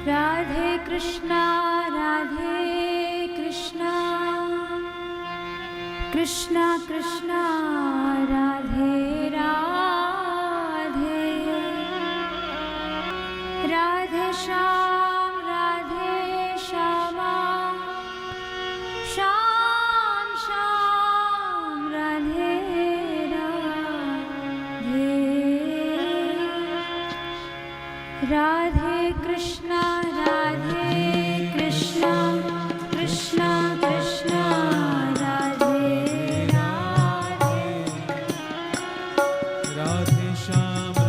Radhe Krishna Krishna Krishna Radhe Radhe Radhe Shyam Shyam Shyam Radhe Radhe Radhe Krishna Krishna Krishna Radhe Radhe Radhe Shyam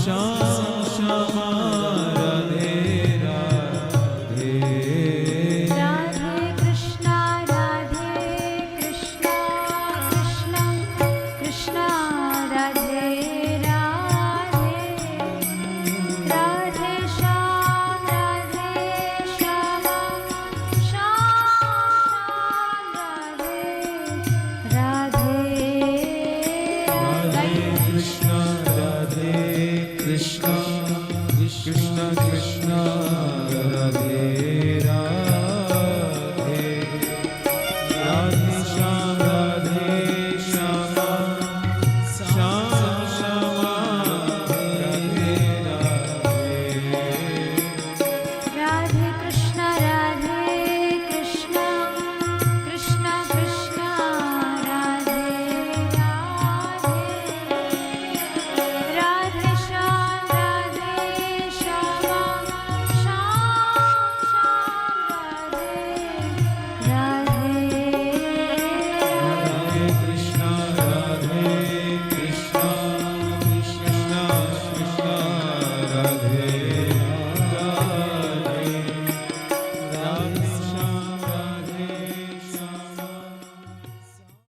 Shyam Shyam Radhe Radhe Radhe Krishna Krishna Krishna Radhe Radhe Radhe Shyam Shyam Radhe Radhe Radhe Krishna